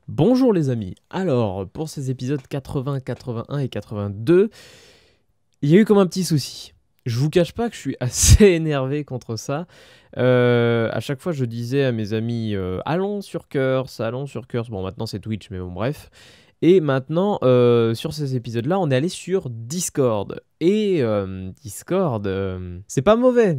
Bonjour les amis, alors pour ces épisodes 80, 81 et 82, il y a eu comme un petit souci. Je vous cache pas que je suis assez énervé contre ça. À chaque fois je disais à mes amis allons sur Curse, allons sur Curse. Bon maintenant c'est Twitch mais bon bref. Et maintenant sur ces épisodes là on est allé sur Discord. Et Discord c'est pas mauvais.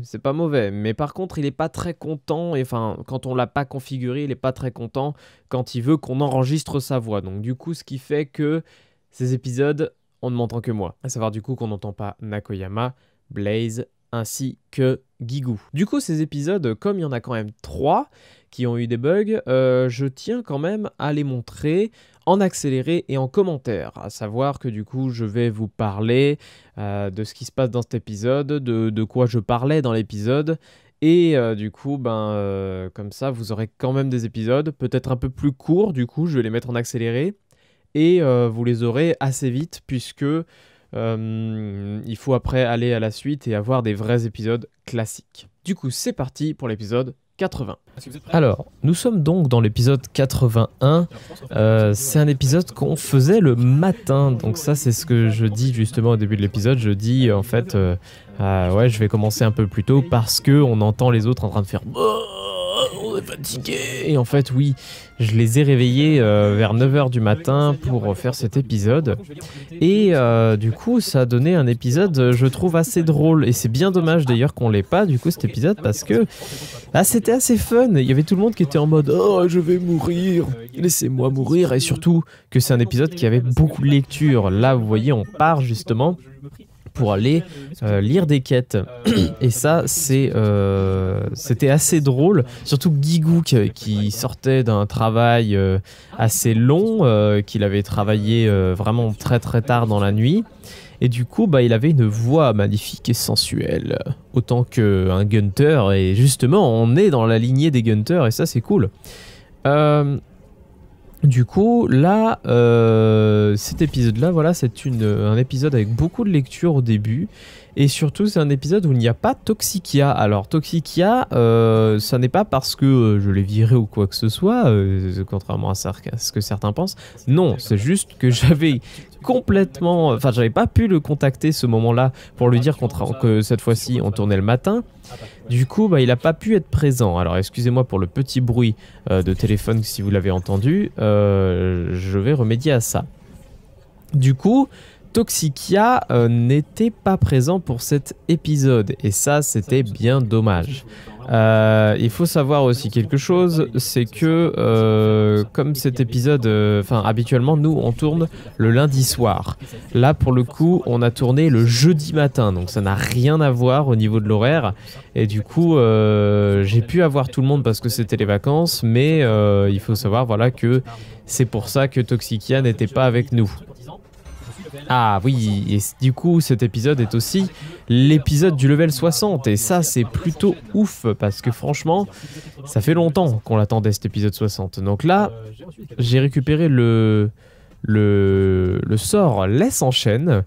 Mais par contre il est pas très content. Et enfin quand on l'a pas configuré il est pas très content quand il veut qu'on enregistre sa voix. Donc du coup ce qui fait que ces épisodes on ne m'entend que moi. À savoir du coup qu'on n'entend pas Nakoyama, Blaze, ainsi que Guigou. Du coup, ces épisodes, comme il y en a quand même 3 qui ont eu des bugs, je tiens quand même à les montrer en accéléré et en commentaire. À savoir que du coup, je vais vous parler de ce qui se passe dans cet épisode, de quoi je parlais dans l'épisode. Et du coup, comme ça, vous aurez quand même des épisodes, peut-être un peu plus courts, du coup, je vais les mettre en accéléré. Et vous les aurez assez vite, puisque il faut après aller à la suite et avoir des vrais épisodes classiques. Du coup, c'est parti pour l'épisode 80. Alors, nous sommes donc dans l'épisode 81. C'est un épisode qu'on faisait le matin. Donc ça, c'est ce que je dis justement au début de l'épisode. Je dis en fait, ouais, je vais commencer un peu plus tôt parce que on entend les autres en train de faire on est fatigué. Et en fait, oui, je les ai réveillés vers 9h du matin pour faire cet épisode. Et du coup, ça a donné un épisode, je trouve, assez drôle. Et c'est bien dommage d'ailleurs qu'on l'ait pas, du coup, cet épisode, parce que c'était assez fun. Il y avait tout le monde qui était en mode « Oh, je vais mourir, laissez-moi mourir ». Et surtout que c'est un épisode qui avait beaucoup de lecture. Là, vous voyez, on part justement pour aller lire des quêtes. Et ça, c'était assez drôle. Surtout Guigou qui sortait d'un travail assez long, qu'il avait travaillé vraiment très très tard dans la nuit. Et du coup, il avait une voix magnifique et sensuelle. Autant qu'un Gunter. Et justement, on est dans la lignée des Gunters et ça, c'est cool. Du coup, là, cet épisode-là, voilà, c'est un épisode avec beaucoup de lecture au début. Et surtout, c'est un épisode où il n'y a pas Toxikia. Alors, Toxikia, ça n'est pas parce que je l'ai viré ou quoi que ce soit, contrairement à ce que certains pensent. Non, c'est juste que j'avais complètement... Enfin, j'avais pas pu le contacter ce moment-là pour lui dire que cette fois-ci, on tournait le matin. Du coup, il n'a pas pu être présent. Alors, excusez-moi pour le petit bruit de téléphone si vous l'avez entendu. Je vais remédier à ça. Du coup, Toxikia n'était pas présent pour cet épisode. Et ça, c'était bien dommage. Il faut savoir aussi quelque chose, c'est que comme cet épisode, habituellement nous on tourne le lundi soir. Là pour le coup on a tourné le jeudi matin, donc ça n'a rien à voir au niveau de l'horaire. Et du coup j'ai pu avoir tout le monde parce que c'était les vacances, mais il faut savoir voilà que c'est pour ça que Toxikia n'était pas avec nous. Ah oui, et du coup cet épisode est aussi l'épisode du level 60 et ça c'est plutôt ouf parce que franchement ça fait longtemps qu'on l'attendait cet épisode 60. Donc là j'ai récupéré le sort Laisse en chaîne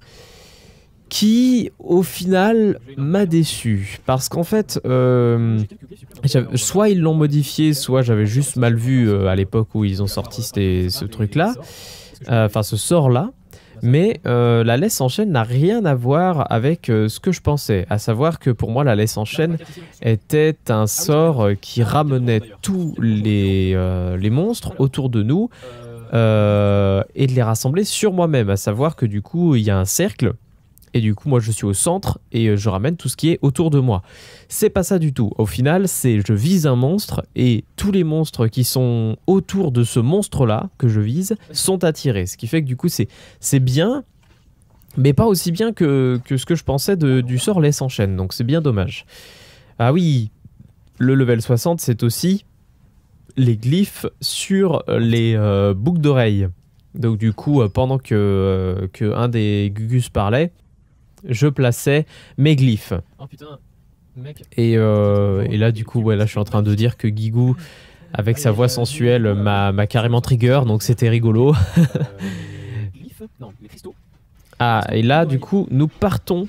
qui au final m'a déçu parce qu'en fait soit ils l'ont modifié soit j'avais juste mal vu à l'époque où ils ont sorti ce truc là, ce sort là. Mais la laisse en chaîne n'a rien à voir avec ce que je pensais. À savoir que pour moi, la laisse en chaîne était un sort qui ramenait tous les monstres autour de nous et de les rassembler sur moi-même. À savoir que du coup, il y a un cercle. Et du coup, moi, je suis au centre et je ramène tout ce qui est autour de moi. C'est pas ça du tout. Au final, je vise un monstre et tous les monstres qui sont autour de ce monstre-là que je vise sont attirés. Ce qui fait que du coup, c'est bien, mais pas aussi bien que ce que je pensais du sort Laisse en chaîne. Donc c'est bien dommage. Ah oui, le level 60, c'est aussi les glyphes sur les boucles d'oreilles. Donc du coup, pendant que un des Gugus parlait, je plaçais mes glyphes. Oh putain, mec. Et là du coup là je suis en train de dire que Guigou avec sa voix sensuelle m'a carrément trigger, donc c'était rigolo. Ah et là du coup nous partons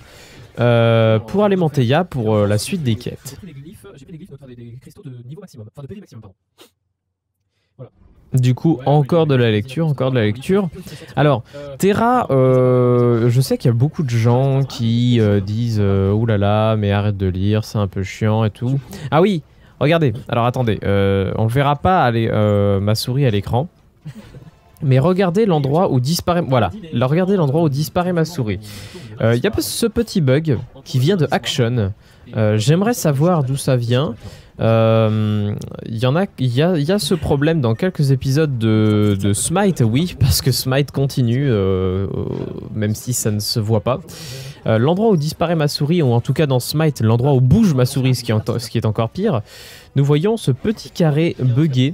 pour aller Manteia pour la suite des quêtes. J'ai pris des cristaux de niveau maximum, enfin de PV maximum pardon. Voilà. Du coup, encore de la lecture, encore de la lecture. Alors, Terra, je sais qu'il y a beaucoup de gens qui disent ouh là là, mais arrête de lire, c'est un peu chiant et tout. Ah oui, regardez, alors attendez, on ne verra pas aller, ma souris à l'écran. Mais regardez l'endroit où disparaît... Voilà, regardez l'endroit où disparaît ma souris. Il y a ce petit bug qui vient de Action. J'aimerais savoir d'où ça vient. Il y a ce problème dans quelques épisodes de Smite, oui, parce que Smite continue, même si ça ne se voit pas. L'endroit où disparaît ma souris, ou en tout cas dans Smite, l'endroit où bouge ma souris, ce qui est encore pire, nous voyons ce petit carré buggé.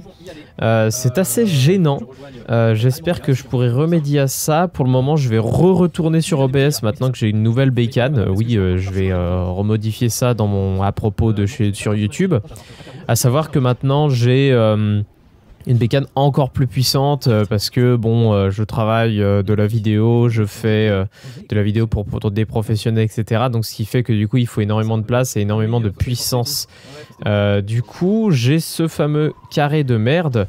C'est assez gênant. J'espère que je pourrai remédier à ça. Pour le moment, je vais retourner sur OBS maintenant que j'ai une nouvelle bécane. Oui, je vais remodifier ça dans mon à propos de sur YouTube. À savoir que maintenant, j'ai une bécane encore plus puissante parce que bon, je travaille de la vidéo, je fais de la vidéo pour des professionnels, etc. Donc ce qui fait que du coup, il faut énormément de place et énormément de puissance. Du coup, j'ai ce fameux carré de merde.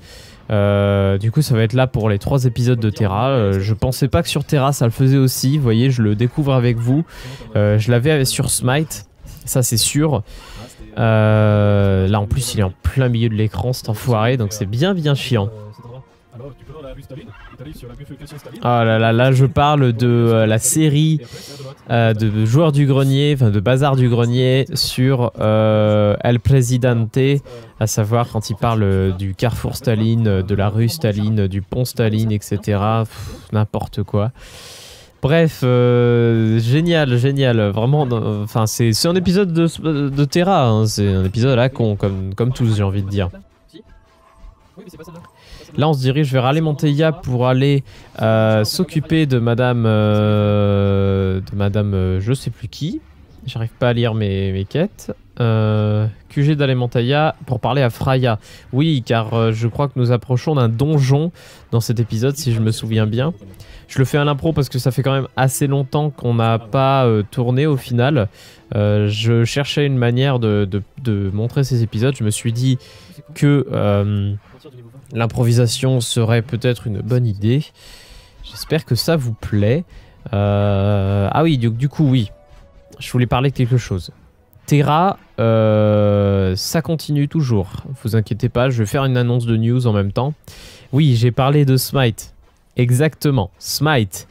Du coup, ça va être là pour les 3 épisodes de Terra. Je pensais pas que sur Terra, ça le faisait aussi. Vous voyez, je le découvre avec vous. Je l'avais sur Smite, ça c'est sûr. Là en plus il est en plein milieu de l'écran cet enfoiré, donc c'est bien chiant. Ah là je parle de la série de joueurs du grenier, enfin de bazar du grenier sur El Presidente, à savoir quand il parle du carrefour Staline, de la rue Staline, du pont Staline, etc. N'importe quoi. Bref, génial, vraiment, enfin c'est un épisode de Terra, hein, c'est un épisode à la con, comme tous j'ai envie de dire. Là on se dirige vers Alemanteia pour aller s'occuper de madame, je sais plus qui, j'arrive pas à lire mes quêtes. QG d'Alemanteia pour parler à Freya. Oui, car je crois que nous approchons d'un donjon dans cet épisode, si je me souviens bien. Je le fais à l'impro parce que ça fait quand même assez longtemps qu'on n'a pas tourné au final. Je cherchais une manière de montrer ces épisodes. Je me suis dit que l'improvisation serait peut-être une bonne idée. J'espère que ça vous plaît. Ah oui, du coup, oui. Je voulais parler de quelque chose. Terra, ça continue toujours. Vous inquiétez pas, je vais faire une annonce de news en même temps. Oui, j'ai parlé de Smite. Exactement, Smite.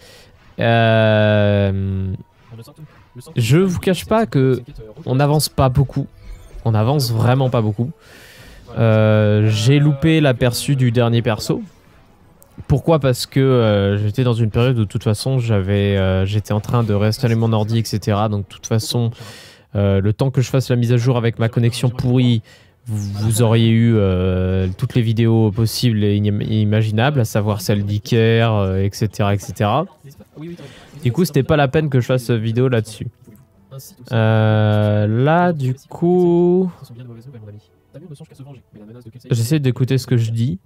Je vous cache pas que on n'avance pas beaucoup. On avance vraiment pas beaucoup. J'ai loupé l'aperçu du dernier perso. Pourquoi? Parce que j'étais dans une période où de toute façon j'étais en train de réinstaller mon ordi, etc. Donc de toute façon, le temps que je fasse la mise à jour avec ma connexion pourrie, vous auriez eu toutes les vidéos possibles et imaginables, à savoir celle d'Iker, etc., etc. Du coup, c'était pas la peine que je fasse vidéo là-dessus. Là, du coup... J'essaie d'écouter ce que je dis.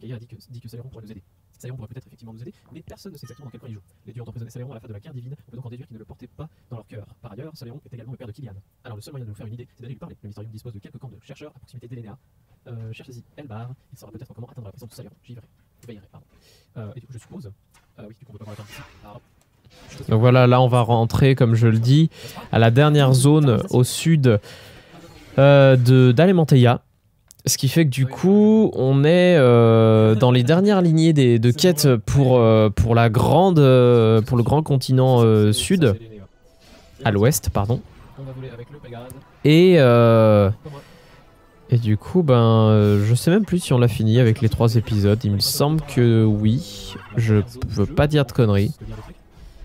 Saléon pourrait peut-être effectivement nous aider, mais personne ne sait exactement dans quel coin il joue. Les dieux ont emprisonné Saléon à la fin de la guerre divine, on peut donc en déduire qu'ils ne le portaient pas dans leur cœur. Par ailleurs, Saléon est également le père de Kylian. Alors le seul moyen de nous faire une idée, c'est d'aller lui parler. Le Mysterium dispose de quelques camps de chercheurs à proximité d'Elena. Cherchez-y Elbar, il saura peut-être comment atteindre la présence de Saléon. J'y veillerai, pardon. Et du coup, je suppose... oui, du coup, on peut pas parler ici. Donc voilà, là on va rentrer, comme je le dis, à la dernière zone au sud d'Alemanteia. Ce qui fait que du coup, on est dans les dernières lignées de quêtes pour le grand continent sud, à l'ouest, pardon. Et du coup, je sais même plus si on l'a fini avec les 3 épisodes. Il me semble que oui. Je veux pas dire de conneries.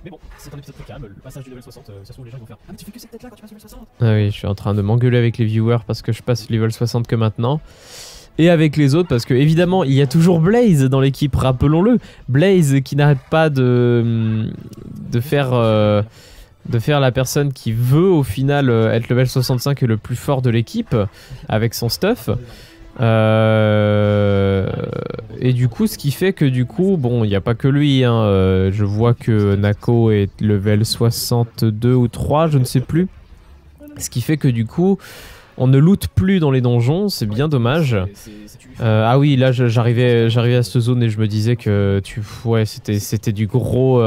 Mais bon, c'est un épisode très calme, le passage du level 60, ça se trouve les gens vont faire « Ah mais tu fais que cette tête là quand tu passes le level 60 ?» Ah oui, je suis en train de m'engueuler avec les viewers parce que je passe le level 60 que maintenant. Et avec les autres parce que évidemment il y a toujours Blaze dans l'équipe, rappelons-le. Blaze qui n'arrête pas de faire la personne qui veut au final être level 65 et le plus fort de l'équipe avec son stuff. Et du coup, ce qui fait que du coup, bon, il n'y a pas que lui, hein, je vois que Nako est level 62 ou 3, je ne sais plus. Ce qui fait que du coup, On ne loot plus dans les donjons, c'est bien dommage. Ah oui, là j'arrivais à cette zone et je me disais que ouais, c'était du gros.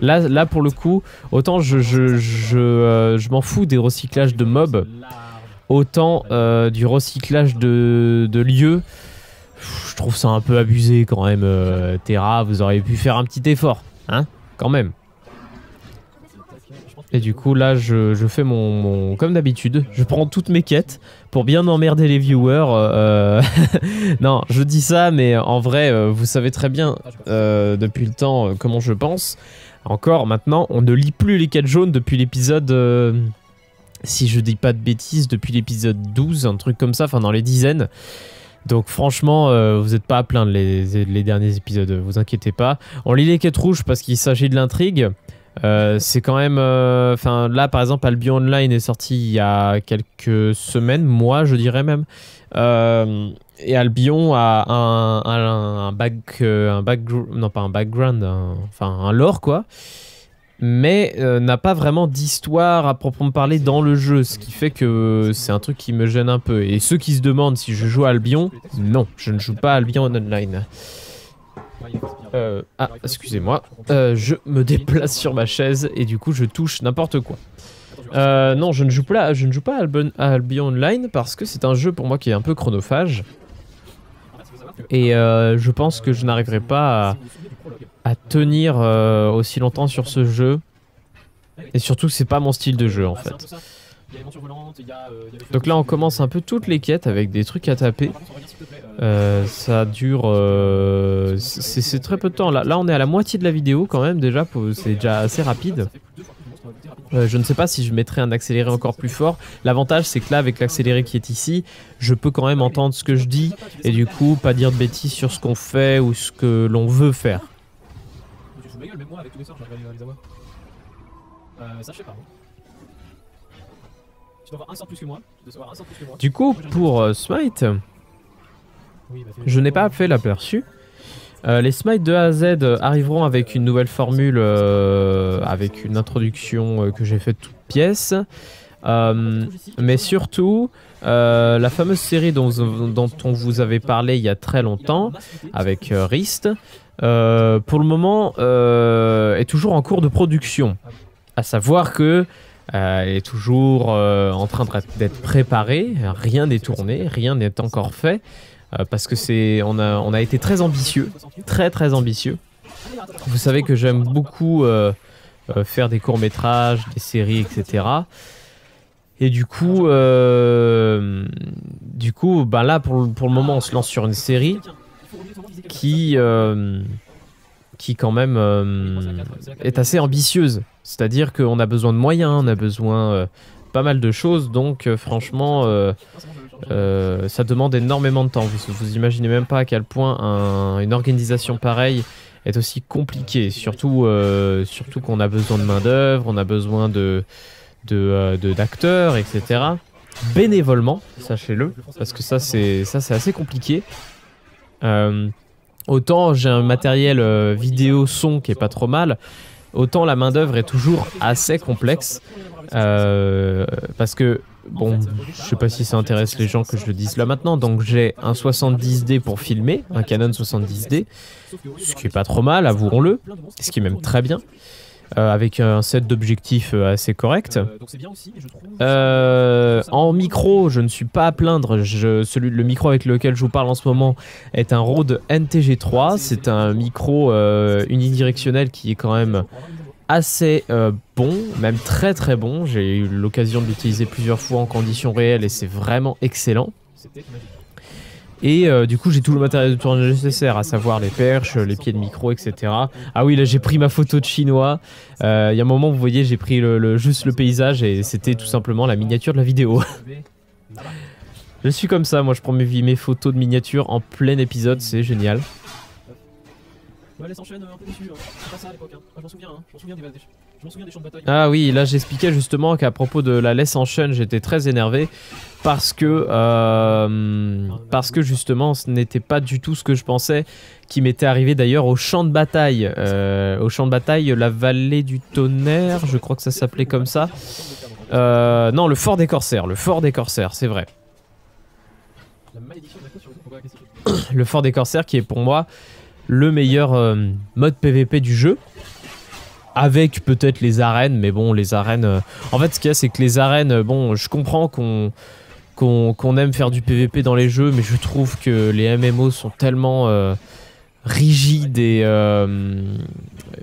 Là pour le coup, autant je m'en fous des recyclages de mobs, autant du recyclage de lieux. Je trouve ça un peu abusé quand même. Terra, vous auriez pu faire un petit effort, hein, quand même. Et du coup là je fais mon comme d'habitude, je prends toutes mes quêtes pour bien emmerder les viewers. Non, je dis ça, mais en vrai vous savez très bien depuis le temps comment je pense. Encore maintenant, on ne lit plus les quêtes jaunes depuis l'épisode, si je dis pas de bêtises, depuis l'épisode 12, un truc comme ça, enfin dans les dizaines. Donc franchement, vous n'êtes pas à plaindre les derniers épisodes, vous inquiétez pas. On lit les quêtes rouges parce qu'il s'agit de l'intrigue. C'est quand même... Enfin là par exemple Albion Online est sorti il y a quelques semaines, mois je dirais même. Et Albion a un background, non pas un background, enfin un lore quoi. Mais n'a pas vraiment d'histoire à proprement parler dans le jeu, ce qui fait que c'est un truc qui me gêne un peu. Et ceux qui se demandent si je joue à Albion, non, je ne joue pas à Albion Online. Ah, excusez-moi, je me déplace sur ma chaise et du coup je touche n'importe quoi. Non, je ne joue pas à Albion Online parce que c'est un jeu pour moi qui est un peu chronophage. Et je pense que je n'arriverai pas à tenir aussi longtemps sur ce jeu. Et surtout que c'est pas mon style de jeu en fait. Donc là on commence un peu toutes les quêtes avec des trucs à taper. Ça dure... c'est très peu de temps. Là on est à la moitié de la vidéo quand même déjà, c'est déjà assez rapide. Je ne sais pas si je mettrai un accéléré encore plus fort. L'avantage c'est que là avec l'accéléré qui est ici, je peux quand même entendre ce que je dis et du coup pas dire de bêtises sur ce qu'on fait ou ce que l'on veut faire. Du coup pour Smite, je n'ai pas fait l'aperçu. Les Smite de A à Z arriveront avec une nouvelle formule, avec une introduction que j'ai faite toute pièce. Mais surtout, la fameuse série dont on vous avait parlé il y a très longtemps, avec Rist, pour le moment est toujours en cours de production. À savoir que elle est toujours en train d'être préparée, rien n'est tourné, rien n'est encore fait. Parce que on a été très ambitieux, très ambitieux. Vous savez que j'aime beaucoup faire des courts-métrages, des séries, etc. Et du coup bah là pour le moment on se lance sur une série qui quand même est assez ambitieuse. C'est-à-dire qu'on a besoin de moyens, on a besoin pas mal de choses, donc franchement ça demande énormément de temps. Vous imaginez même pas à quel point une organisation pareille est aussi compliquée. Surtout qu'on a besoin de main d'œuvre, on a besoin d'acteurs, etc. Bénévolement, sachez-le, parce que ça c'est assez compliqué. Autant j'ai un matériel vidéo son qui est pas trop mal, autant la main d'œuvre est toujours assez complexe. Parce que bon, je sais pas si ça intéresse les gens que je le dise là maintenant, donc j'ai un 70D pour filmer, un Canon 70D, ce qui est pas trop mal, avouons-le, ce qui est même très bien, avec un set d'objectifs assez correct. En micro, je ne suis pas à plaindre, le micro avec lequel je vous parle en ce moment est un Rode NTG3, c'est un micro unidirectionnel qui est quand même assez bon, même très bon. J'ai eu l'occasion de l'utiliser plusieurs fois en conditions réelles et c'est vraiment excellent. Et du coup j'ai tout le matériel de tournage nécessaire, à savoir les perches, les pieds de micro, etc. Ah oui, là j'ai pris ma photo de chinois. Il y a un moment, vous voyez, j'ai pris juste le paysage et c'était tout simplement la miniature de la vidéo. Je suis comme ça, moi je prends mes photos de miniature en plein épisode, c'est génial. Ouais, laisse enchaîne un peu dessus, c'est pas ça à l'époque, hein. Je m'en souviens, hein. Je m'en souviens des champs de bataille. Ah oui, là j'expliquais justement qu'à propos de la laisse en chaîne, j'étais très énervé parce que justement ce n'était pas du tout ce que je pensais qui m'était arrivé d'ailleurs au champ de bataille. Au champ de bataille, la vallée du tonnerre, je crois que ça s'appelait comme ça. Non, le fort des corsaires. Le fort des corsaires, c'est vrai. Le fort des corsaires qui est pour moi le meilleur mode PVP du jeu. Avec peut-être les arènes, mais bon, les arènes... En fait, ce qu'il y a, c'est que les arènes, bon, je comprends qu'on aime faire du PVP dans les jeux, mais je trouve que les MMO sont tellement rigides et...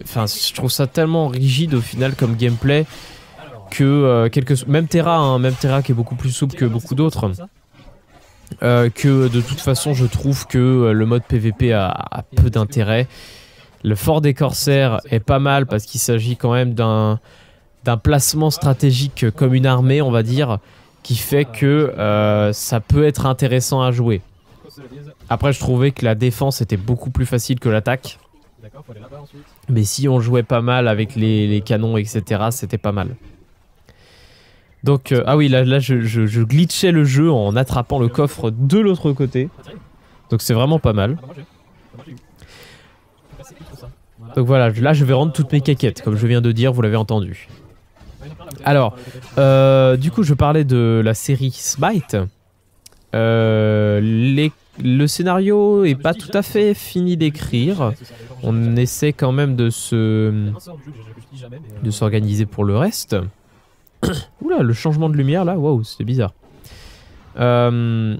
Enfin, je trouve ça tellement rigide au final comme gameplay que même Terra, hein, même Terra qui est beaucoup plus souple que beaucoup d'autres, que de toute façon, je trouve que le mode PVP a peu d'intérêt. Le fort des corsaires est pas mal parce qu'il s'agit quand même d'un placement stratégique comme une armée, on va dire, qui fait que ça peut être intéressant à jouer. Après, je trouvais que la défense était beaucoup plus facile que l'attaque. Mais si on jouait pas mal avec les canons, etc., c'était pas mal. Donc, ah oui, là je glitchais le jeu en attrapant le coffre de l'autre côté. Donc c'est vraiment pas mal. Donc voilà, là je vais rendre toutes mes caquettes, comme je viens de dire, vous l'avez entendu. Alors, du coup je parlais de la série Smite. Le scénario est pas tout à fait fini d'écrire. On essaie quand même de s'organiser pour le reste. Oula, le changement de lumière là, waouh, c'était bizarre. Mais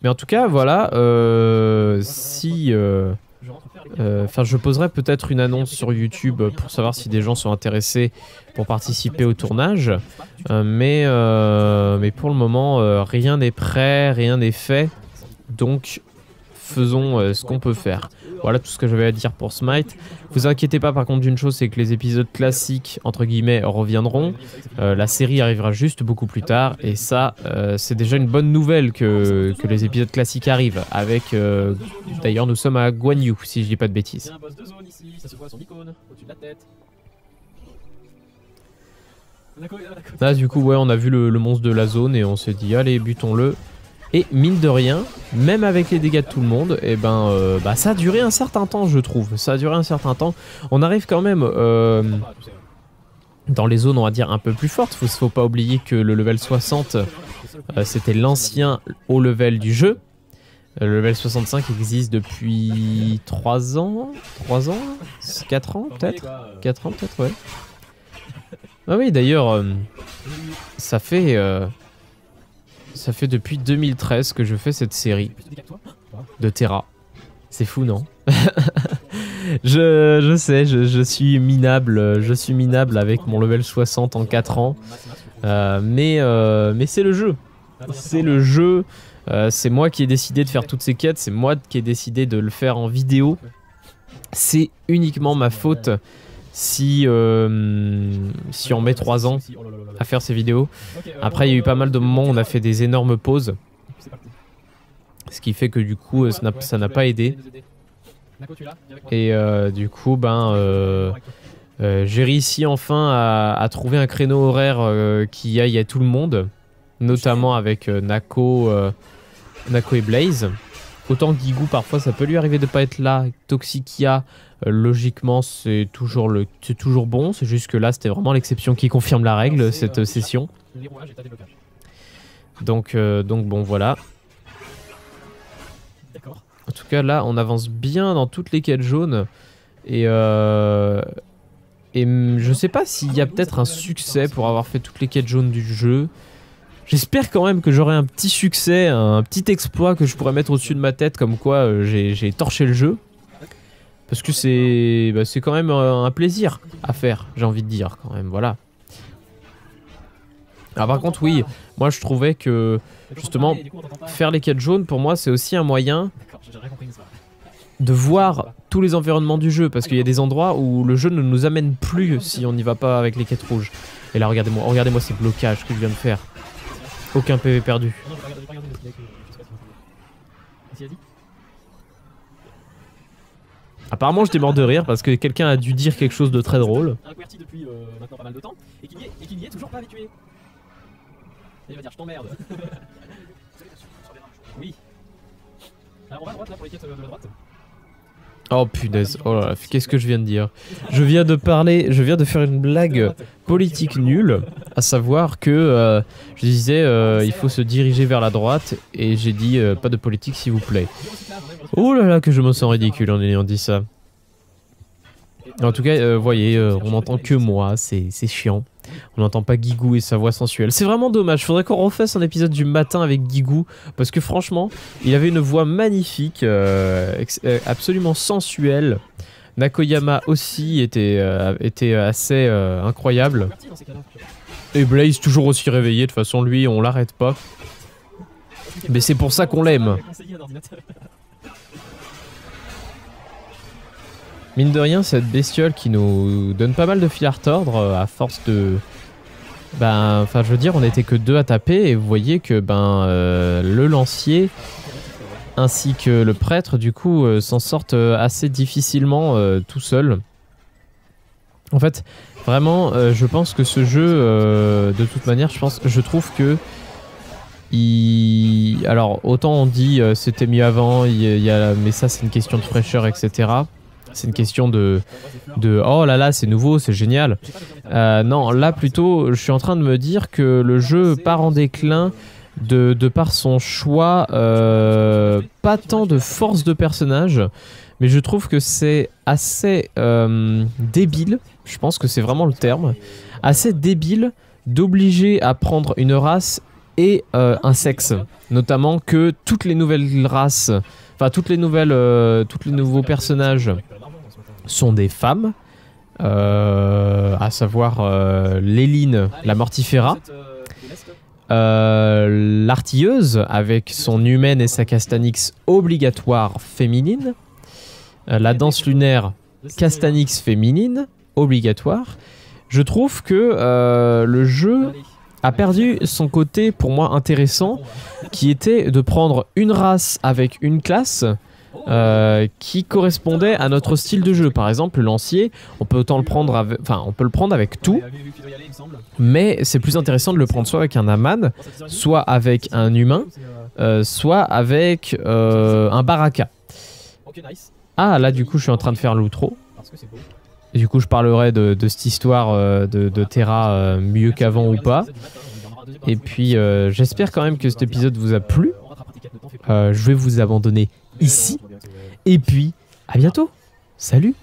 en tout cas, voilà, enfin, je poserai peut-être une annonce sur YouTube pour savoir si des gens sont intéressés pour participer au tournage. Mais pour le moment, rien n'est prêt, rien n'est fait. Donc, faisons ce qu'on peut faire. Voilà tout ce que j'avais à dire pour Smite. Vous inquiétez pas par contre d'une chose, c'est que les épisodes classiques, entre guillemets, reviendront. La série arrivera juste beaucoup plus tard. Et ça, c'est déjà une bonne nouvelle que les épisodes classiques arrivent. Avec, d'ailleurs, nous sommes à Guan Yu, si je dis pas de bêtises. Là, du coup, ouais, on a vu le monstre de la zone et on s'est dit, allez, butons-le. Et mine de rien, même avec les dégâts de tout le monde, et bah, ça a duré un certain temps, je trouve. Ça a duré un certain temps. On arrive quand même dans les zones, on va dire, un peu plus fortes. Faut pas oublier que le level 60, c'était l'ancien haut level du jeu. Le level 65 existe depuis 3 ans 4 ans peut-être 4 ans peut-être, ouais. Ah oui, d'ailleurs, ça fait depuis 2013 que je fais cette série de Terra. C'est fou, non? je sais, je suis minable avec mon level 60 en 4 ans. Mais c'est le jeu. C'est le jeu. C'est moi qui ai décidé de faire toutes ces quêtes. C'est moi qui ai décidé de le faire en vidéo. C'est uniquement ma faute si on met 3 ans à faire ces vidéos. Après, il y a eu pas mal de moments où on a fait des énormes pauses. Ce qui fait que du coup, ça n'a pas aidé. Et du coup, j'ai réussi enfin à trouver un créneau horaire qui aille à tout le monde. Notamment avec Nako et Blaze. Autant que Guigou, parfois, ça peut lui arriver de pas être là. Toxikia, logiquement, c'est toujours bon. C'est juste que là, c'était vraiment l'exception qui confirme la règle, cette session. Donc bon, voilà. En tout cas, là, on avance bien dans toutes les quêtes jaunes. Et je sais pas s'il y a peut-être un succès pour avoir fait toutes les quêtes jaunes du jeu. J'espère quand même que j'aurai un petit succès, un petit exploit que je pourrais mettre au-dessus de ma tête, comme quoi j'ai torché le jeu. Parce que c'est quand même un plaisir à faire, j'ai envie de dire quand même, voilà. Alors par contre, oui, moi je trouvais que justement faire les quêtes jaunes, pour moi c'est aussi un moyen de voir tous les environnements du jeu. Parce qu'il y a des endroits où le jeu ne nous amène plus si on n'y va pas avec les quêtes rouges. Et là regardez-moi ces blocages que je viens de faire. Aucun PV perdu. Apparemment j'étais mort de rire parce que quelqu'un a dû dire quelque chose de très drôle. Un QWERTY depuis maintenant pas mal de temps et qui n'y est toujours pas habitué. Et il va dire je t'emmerde. Oui. Alors on va à droite là pour les quêtes de la droite. Oh punaise, oh là là, qu'est-ce que je viens de dire? Je viens de faire une blague politique nulle, à savoir que je disais il faut se diriger vers la droite et j'ai dit pas de politique s'il vous plaît. Oh là là que je me sens ridicule en ayant dit ça. En tout cas, voyez, on n'entend que moi, c'est chiant. On n'entend pas Guigou et sa voix sensuelle. C'est vraiment dommage, faudrait qu'on refasse un épisode du matin avec Guigou, parce que franchement, il avait une voix magnifique, absolument sensuelle. Nakoyama aussi était assez incroyable. Et Blaze toujours aussi réveillé, de toute façon lui on l'arrête pas. Mais c'est pour ça qu'on l'aime. Mine de rien, cette bestiole qui nous donne pas mal de fil à retordre à force de... Ben, enfin je veux dire, on n'était que 2 à taper et vous voyez que le lancier ainsi que le prêtre du coup s'en sortent assez difficilement tout seuls. En fait, vraiment, je pense que ce jeu, de toute manière, je trouve que... Alors, autant on dit c'était mieux avant, mais ça c'est une question de fraîcheur, etc. C'est une question de oh là là, c'est nouveau, c'est génial. Non, là plutôt, je suis en train de me dire que le jeu part en déclin de par son choix, pas tant de force de personnage, mais je trouve que c'est assez débile, je pense que c'est vraiment le terme, assez débile d'obliger à prendre une race et un sexe. Notamment que toutes les nouvelles races, enfin tous les nouveaux personnages sont des femmes, à savoir Léline, la mortifera, l'artilleuse avec son humaine et sa castanix obligatoire féminine, la danse lunaire castanix féminine obligatoire. Je trouve que le jeu a perdu son côté pour moi intéressant, qui était de prendre une race avec une classe qui correspondait à notre style de jeu. Par exemple, le lancier, on peut autant le prendre avec, on peut le prendre avec tout, mais c'est plus intéressant de le prendre soit avec un Aman, soit avec un humain, soit avec un baraka. Ah là du coup je suis en train de faire l'outro. Et du coup je parlerai de cette histoire de Terra mieux qu'avant ou pas. Et puis j'espère quand même que cet épisode vous a plu. Je vais vous abandonner ici. Et puis à bientôt. Salut.